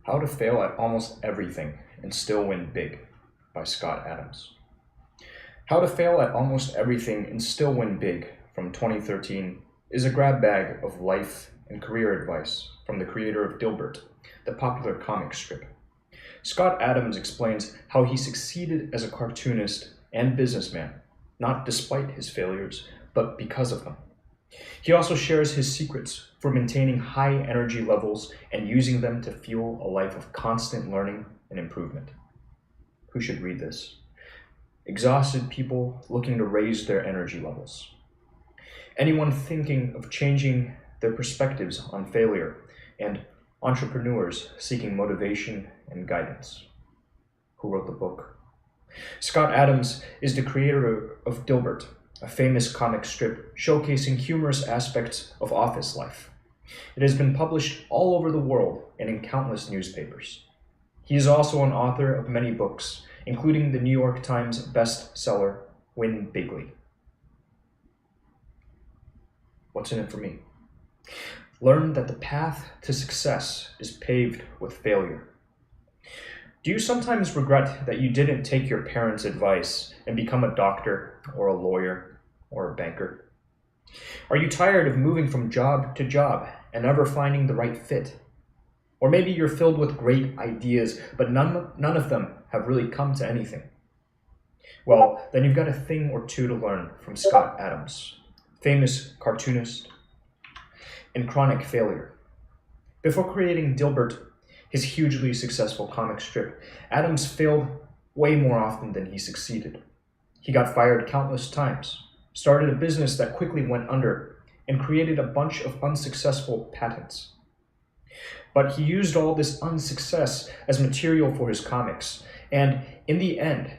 How to Fail at Almost Everything and Still Win Big by Scott Adams. How to Fail at Almost Everything and Still Win Big from 2013 is a grab bag of life and career advice from the creator of Dilbert, the popular comic strip. Scott Adams explains how he succeeded as a cartoonist and businessman, not despite his failures, but because of them. He also shares his secrets for maintaining high energy levels and using them to fuel a life of constant learning and improvement. Who should read this? Exhausted people looking to raise their energy levels. Anyone thinking of changing their perspectives on failure, and entrepreneurs seeking motivation and guidance. Who wrote the book? Scott Adams is the creator of Dilbert, a famous comic strip showcasing humorous aspects of office life. It has been published all over the world and in countless newspapers. He is also an author of many books, including the New York Times bestseller, Win Bigly. What's in it for me? Learn that the path to success is paved with failure. Do you sometimes regret that you didn't take your parents' advice and become a doctor or a lawyer or a banker? Are you tired of moving from job to job and never finding the right fit? Or maybe you're filled with great ideas, but none of them have really come to anything. Well, then you've got a thing or two to learn from Scott Adams, famous cartoonist and chronic failure. Before creating Dilbert, his hugely successful comic strip, Adams failed way more often than he succeeded. He got fired countless times, started a business that quickly went under, and created a bunch of unsuccessful patents. But he used all this unsuccess as material for his comics, and in the end,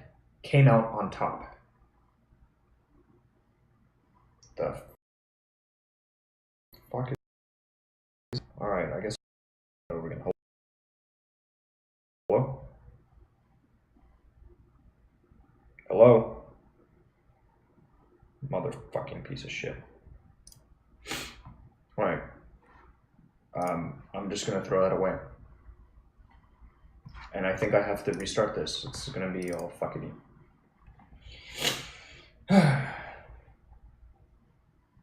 came out on top. The fuck is... Alright, I guess we're gonna hold. Hello? Hello? Motherfucking piece of shit. Alright. I'm just gonna throw that away. And I think I have to restart this. It's gonna be all fuckity.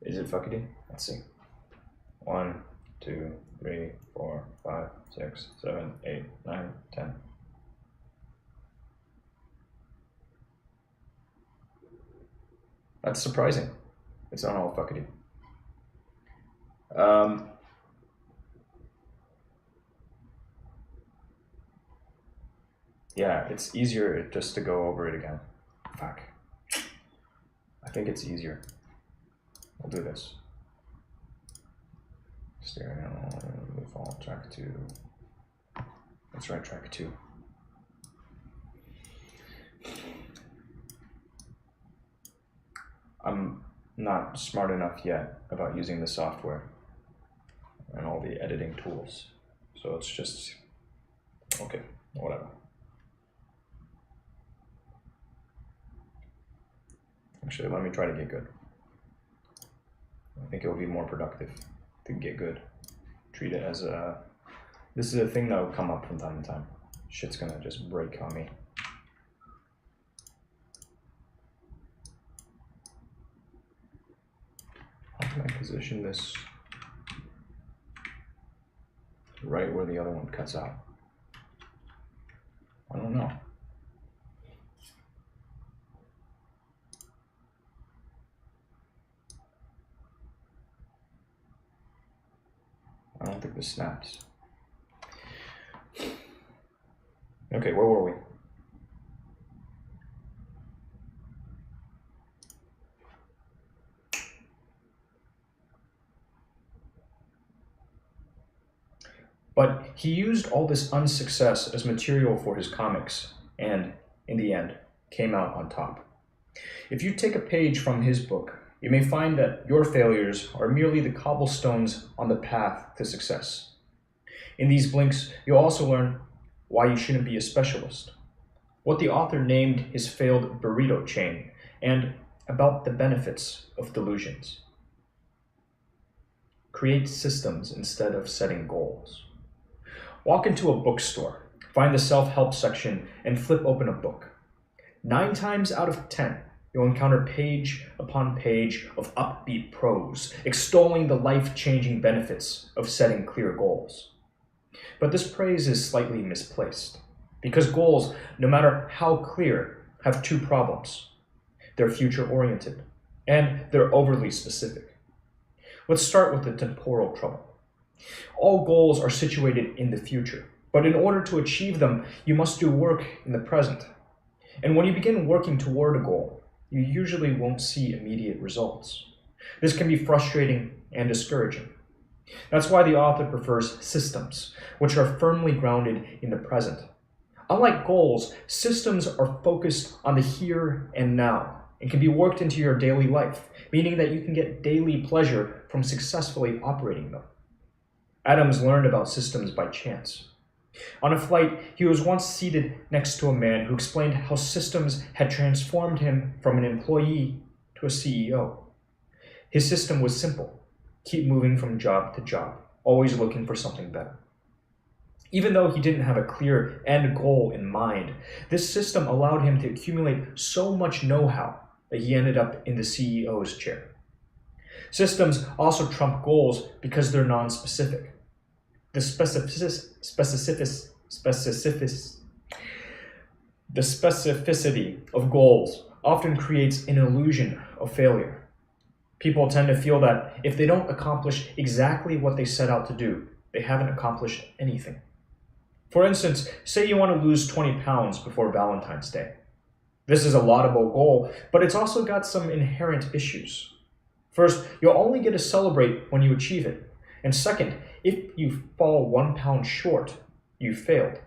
Is it fuckity? Let's see. 1, 2, 3, 4, 5, 6, 7, 8, 9, 10. That's surprising. It's not all fuckity. Yeah, it's easier just to go over it again. Fuck. I think it's easier. We'll do this. Stereo, default, track 2. Let's write track 2. I'm not smart enough yet about using the software and all the editing tools. So it's just, okay, whatever. Actually, let me try to get good. I think it will be more productive to get good. Treat it as a... This is a thing that will come up from time to time. Shit's gonna just break on me. How can I position this right where the other one cuts out? I don't know. I don't think this snaps. Okay, where were we? But he used all this unsuccess as material for his comics, and, in the end, came out on top. If you take a page from his book, you may find that your failures are merely the cobblestones on the path to success. In these blinks, you'll also learn why you shouldn't be a specialist, what the author named his failed burrito chain, and about the benefits of delusions. Create systems instead of setting goals. Walk into a bookstore, find the self-help section, and flip open a book. 9 times out of 10, you'll encounter page upon page of upbeat prose, extolling the life-changing benefits of setting clear goals. But this praise is slightly misplaced, because goals, no matter how clear, have 2 problems. They're future-oriented, and they're overly specific. Let's start with the temporal trouble. All goals are situated in the future, but in order to achieve them, you must do work in the present. And when you begin working toward a goal, you usually won't see immediate results. This can be frustrating and discouraging. That's why the author prefers systems, which are firmly grounded in the present. Unlike goals, systems are focused on the here and now and can be worked into your daily life, meaning that you can get daily pleasure from successfully operating them. Adams learned about systems by chance. On a flight, he was once seated next to a man who explained how systems had transformed him from an employee to a CEO. His system was simple: keep moving from job to job, always looking for something better. Even though he didn't have a clear end goal in mind, this system allowed him to accumulate so much know-how that he ended up in the CEO's chair. Systems also trump goals because they're non-specific. The specificity of goals often creates an illusion of failure. People tend to feel that if they don't accomplish exactly what they set out to do, they haven't accomplished anything. For instance, say you want to lose 20 pounds before Valentine's Day. This is a laudable goal, but it's also got some inherent issues. First, you'll only get to celebrate when you achieve it. And second, if you fall 1 pound short, you've failed.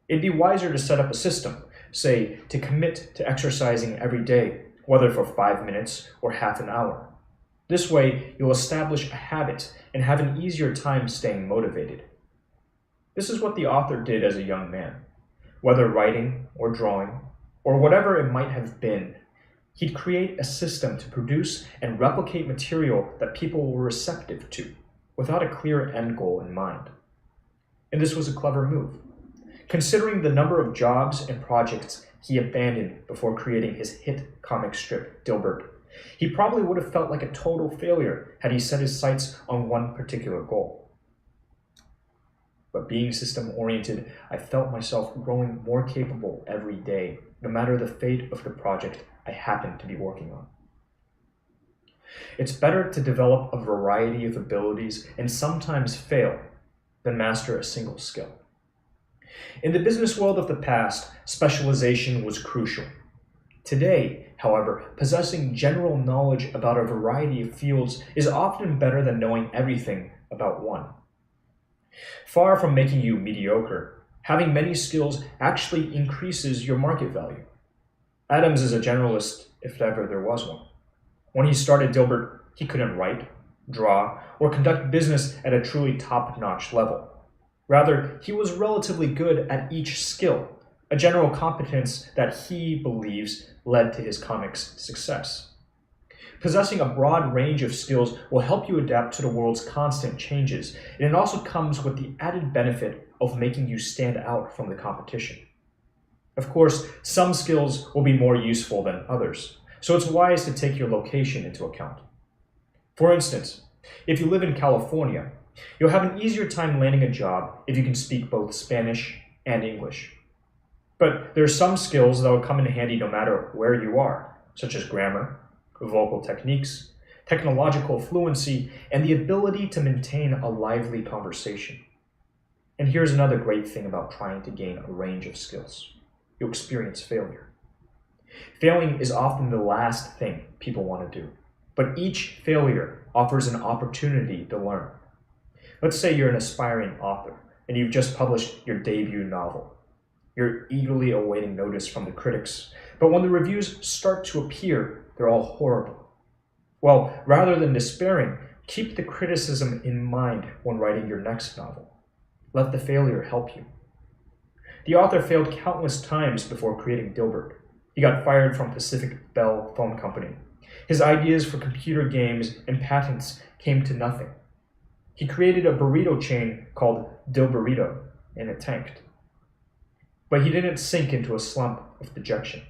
It'd be wiser to set up a system, say, to commit to exercising every day, whether for 5 minutes or half an hour. This way, you'll establish a habit and have an easier time staying motivated. This is what the author did as a young man. Whether writing or drawing, or whatever it might have been, he'd create a system to produce and replicate material that people were receptive to, without a clear end goal in mind. And this was a clever move, considering the number of jobs and projects he abandoned before creating his hit comic strip, Dilbert. He probably would have felt like a total failure had he set his sights on one particular goal. But being system-oriented, I felt myself growing more capable every day, no matter the fate of the project I happened to be working on. It's better to develop a variety of abilities and sometimes fail than master a single skill. In the business world of the past, specialization was crucial. Today, however, possessing general knowledge about a variety of fields is often better than knowing everything about one. Far from making you mediocre, having many skills actually increases your market value. Adams is a generalist, if ever there was one. When he started Dilbert, he couldn't write, draw, or conduct business at a truly top-notch level. Rather, he was relatively good at each skill, a general competence that he believes led to his comics' success. Possessing a broad range of skills will help you adapt to the world's constant changes, and it also comes with the added benefit of making you stand out from the competition. Of course, some skills will be more useful than others, so it's wise to take your location into account. For instance, if you live in California, you'll have an easier time landing a job if you can speak both Spanish and English. But there are some skills that will come in handy no matter where you are, such as grammar, vocal techniques, technological fluency, and the ability to maintain a lively conversation. And here's another great thing about trying to gain a range of skills. You'll experience failure. Failing is often the last thing people want to do, but each failure offers an opportunity to learn. Let's say you're an aspiring author, and you've just published your debut novel. You're eagerly awaiting notice from the critics, but when the reviews start to appear, they're all horrible. Well, rather than despairing, keep the criticism in mind when writing your next novel. Let the failure help you. The author failed countless times before creating Dilbert. He got fired from Pacific Bell Phone Company. His ideas for computer games and patents came to nothing. He created a burrito chain called Dilbert, and it tanked. But he didn't sink into a slump of dejection.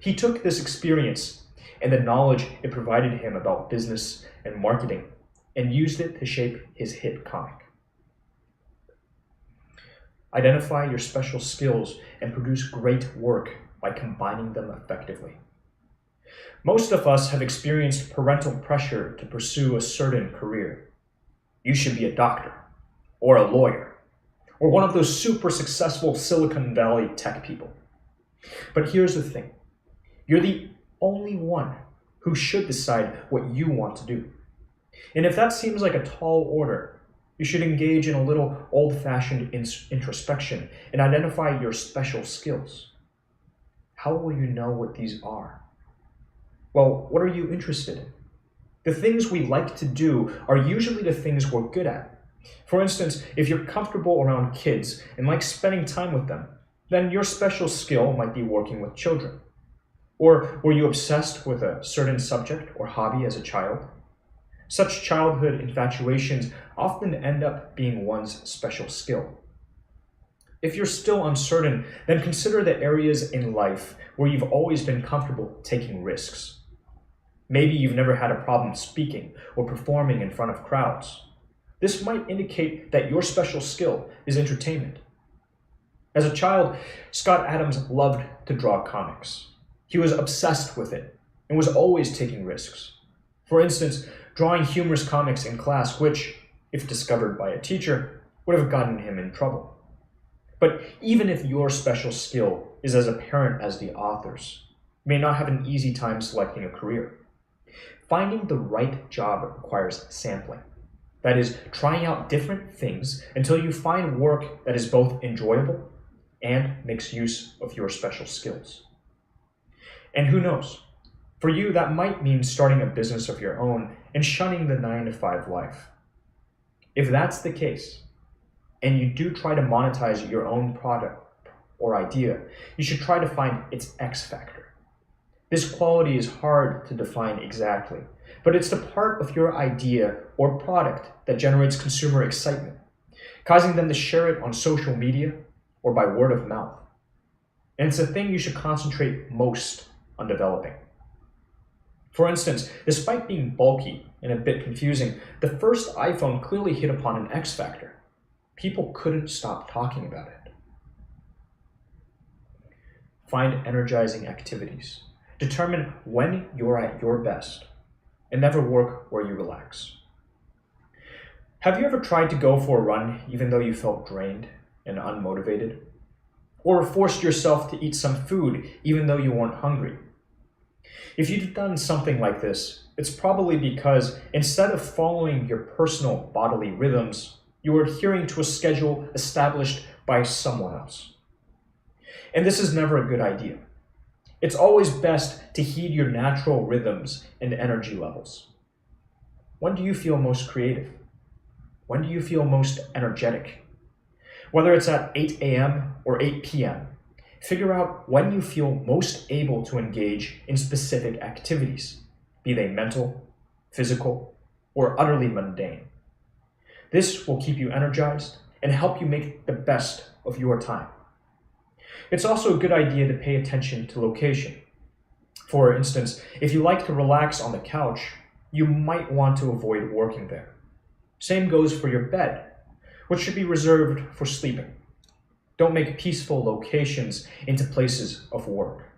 He took this experience and the knowledge it provided him about business and marketing and used it to shape his hit comic. Identify your special skills and produce great work by combining them effectively. Most of us have experienced parental pressure to pursue a certain career. You should be a doctor, or a lawyer, or one of those super successful Silicon Valley tech people. But here's the thing. You're the only one who should decide what you want to do. And if that seems like a tall order, you should engage in a little old-fashioned introspection and identify your special skills. How will you know what these are? Well, what are you interested in? The things we like to do are usually the things we're good at. For instance, if you're comfortable around kids and like spending time with them, then your special skill might be working with children. Or were you obsessed with a certain subject or hobby as a child? Such childhood infatuations often end up being one's special skill. If you're still uncertain, then consider the areas in life where you've always been comfortable taking risks. Maybe you've never had a problem speaking or performing in front of crowds. This might indicate that your special skill is entertainment. As a child, Scott Adams loved to draw comics. He was obsessed with it and was always taking risks. For instance, drawing humorous comics in class, which, if discovered by a teacher, would have gotten him in trouble. But even if your special skill is as apparent as the author's, you may not have an easy time selecting a career. Finding the right job requires sampling. That is, trying out different things until you find work that is both enjoyable and makes use of your special skills. And who knows? For you, that might mean starting a business of your own and shunning the 9-to-5 life. If that's the case, and you do try to monetize your own product or idea, you should try to find its X factor. This quality is hard to define exactly, but it's the part of your idea or product that generates consumer excitement, causing them to share it on social media or by word of mouth. And it's the thing you should concentrate most on developing. For instance, despite being bulky and a bit confusing, the first iPhone clearly hit upon an X factor. People couldn't stop talking about it. Find energizing activities. Determine when you're at your best, and never work where you relax. Have you ever tried to go for a run even though you felt drained and unmotivated? Or forced yourself to eat some food even though you weren't hungry? If you've done something like this, it's probably because instead of following your personal bodily rhythms, you are adhering to a schedule established by someone else. And this is never a good idea. It's always best to heed your natural rhythms and energy levels. When do you feel most creative? When do you feel most energetic? Whether it's at 8 a.m. or 8 p.m., figure out when you feel most able to engage in specific activities, be they mental, physical, or utterly mundane. This will keep you energized and help you make the best of your time. It's also a good idea to pay attention to location. For instance, if you like to relax on the couch, you might want to avoid working there. Same goes for your bed, which should be reserved for sleeping. Don't make peaceful locations into places of work.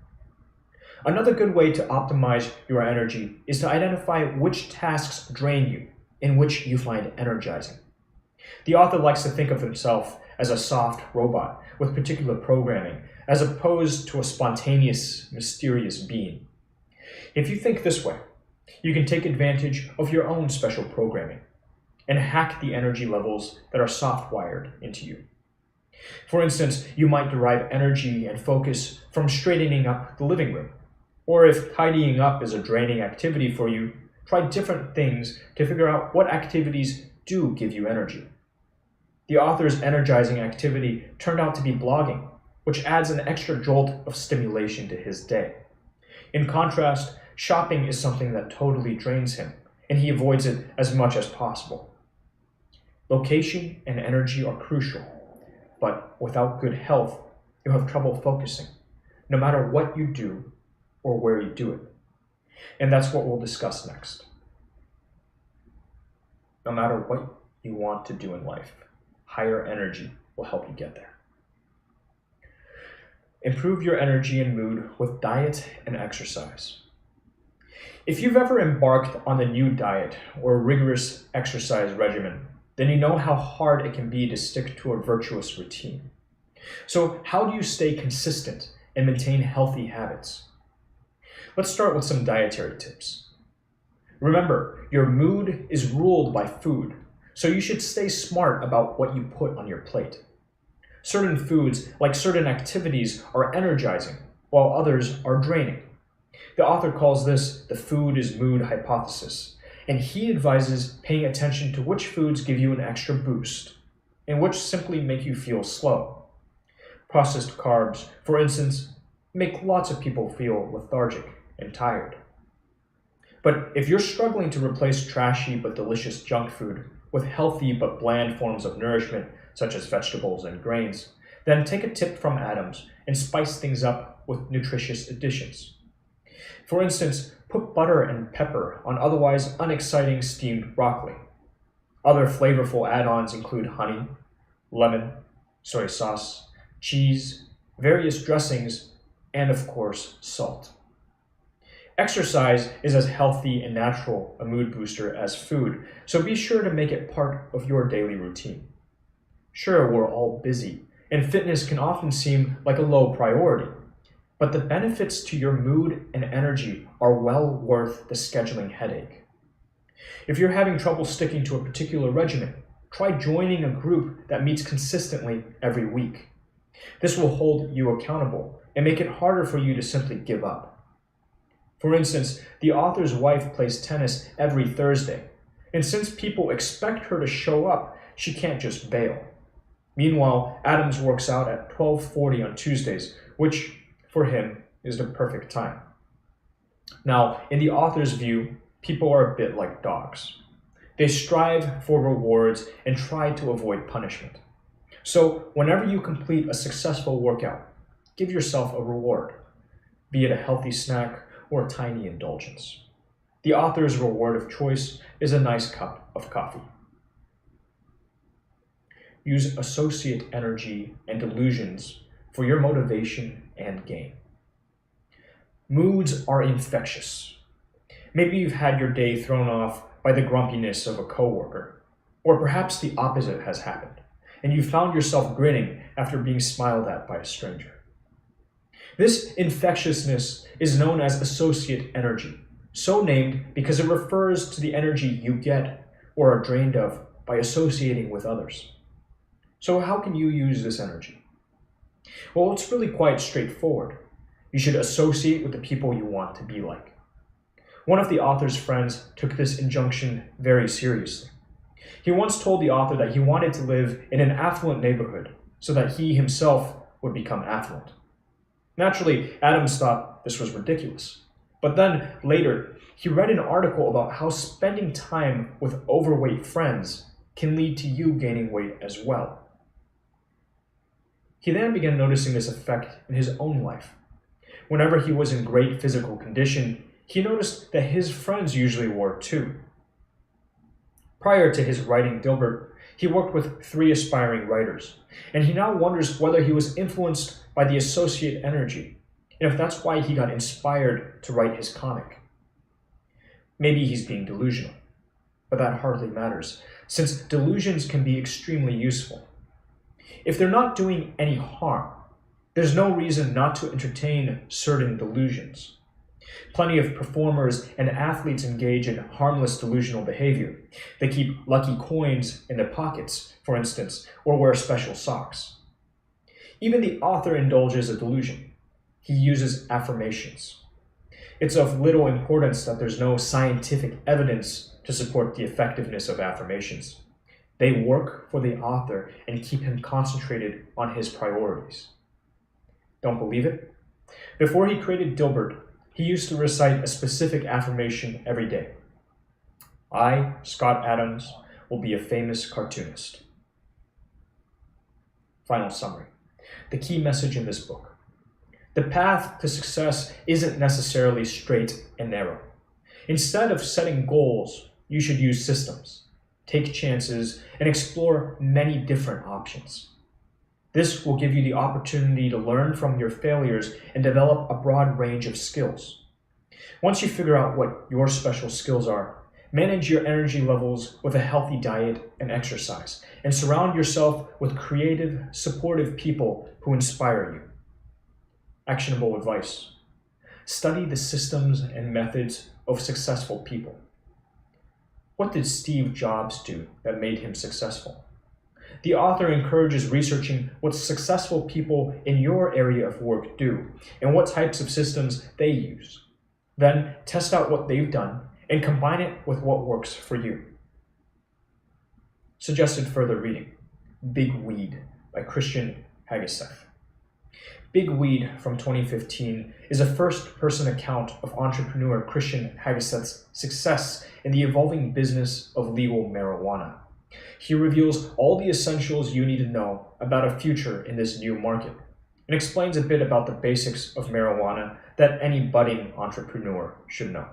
Another good way to optimize your energy is to identify which tasks drain you and which you find energizing. The author likes to think of himself as a soft robot with particular programming, as opposed to a spontaneous, mysterious being. If you think this way, you can take advantage of your own special programming and hack the energy levels that are soft-wired into you. For instance, you might derive energy and focus from straightening up the living room. Or if tidying up is a draining activity for you, try different things to figure out what activities do give you energy. The author's energizing activity turned out to be blogging, which adds an extra jolt of stimulation to his day. In contrast, shopping is something that totally drains him, and he avoids it as much as possible. Location and energy are crucial, but without good health, you'll have trouble focusing, no matter what you do or where you do it. And that's what we'll discuss next. No matter what you want to do in life, higher energy will help you get there. Improve your energy and mood with diet and exercise. If you've ever embarked on a new diet or a rigorous exercise regimen, then you know how hard it can be to stick to a virtuous routine. So how do you stay consistent and maintain healthy habits? Let's start with some dietary tips. Remember, your mood is ruled by food, so you should stay smart about what you put on your plate. Certain foods, like certain activities, are energizing, while others are draining. The author calls this the food is mood hypothesis, and he advises paying attention to which foods give you an extra boost, and which simply make you feel slow. Processed carbs, for instance, make lots of people feel lethargic and tired. But if you're struggling to replace trashy but delicious junk food with healthy but bland forms of nourishment, such as vegetables and grains, then take a tip from Adams and spice things up with nutritious additions. For instance, put butter and pepper on otherwise unexciting steamed broccoli. Other flavorful add-ons include honey, lemon, soy sauce, cheese, various dressings, and of course, salt. Exercise is as healthy and natural a mood booster as food, so be sure to make it part of your daily routine. Sure, we're all busy, and fitness can often seem like a low priority, but the benefits to your mood and energy are well worth the scheduling headache. If you're having trouble sticking to a particular regimen, try joining a group that meets consistently every week. This will hold you accountable and make it harder for you to simply give up. For instance, the author's wife plays tennis every Thursday, and since people expect her to show up, she can't just bail. Meanwhile, Adams works out at 12:40 on Tuesdays, which, for him, is the perfect time. Now, in the author's view, people are a bit like dogs. They strive for rewards and try to avoid punishment. So, whenever you complete a successful workout, give yourself a reward, be it a healthy snack or a tiny indulgence. The author's reward of choice is a nice cup of coffee. Use associate energy and delusions for your motivation and gain. Moods are infectious. Maybe you've had your day thrown off by the grumpiness of a coworker, or perhaps the opposite has happened, and you found yourself grinning after being smiled at by a stranger. This infectiousness is known as associate energy, so named because it refers to the energy you get or are drained of by associating with others. So how can you use this energy? Well, it's really quite straightforward. You should associate with the people you want to be like. One of the author's friends took this injunction very seriously. He once told the author that he wanted to live in an affluent neighborhood so that he himself would become affluent. Naturally, Adams thought this was ridiculous. But then, later, he read an article about how spending time with overweight friends can lead to you gaining weight as well. He then began noticing this effect in his own life. Whenever he was in great physical condition, he noticed that his friends usually were too. Prior to his writing Dilbert, he worked with 3 aspiring writers, and he now wonders whether he was influenced by the associate energy, and if that's why he got inspired to write his comic. Maybe he's being delusional, but that hardly matters, since delusions can be extremely useful. If they're not doing any harm, there's no reason not to entertain certain delusions. Plenty of performers and athletes engage in harmless delusional behavior. They keep lucky coins in their pockets, for instance, or wear special socks. Even the author indulges a delusion. He uses affirmations. It's of little importance that there's no scientific evidence to support the effectiveness of affirmations. They work for the author and keep him concentrated on his priorities. Don't believe it? Before he created Dilbert, he used to recite a specific affirmation every day. I, Scott Adams, will be a famous cartoonist. Final summary. The key message in this book. The path to success isn't necessarily straight and narrow. Instead of setting goals, you should use systems, take chances, and explore many different options. This will give you the opportunity to learn from your failures and develop a broad range of skills. Once you figure out what your special skills are, manage your energy levels with a healthy diet and exercise, and surround yourself with creative, supportive people who inspire you. Actionable advice. Study the systems and methods of successful people. What did Steve Jobs do that made him successful? The author encourages researching what successful people in your area of work do and what types of systems they use. Then test out what they've done and combine it with what works for you. Suggested further reading. Big Weed by Christian Hageseth. Big Weed from 2015 is a first-person account of entrepreneur Christian Hageseth's success in the evolving business of legal marijuana. He reveals all the essentials you need to know about a future in this new market and explains a bit about the basics of marijuana that any budding entrepreneur should know.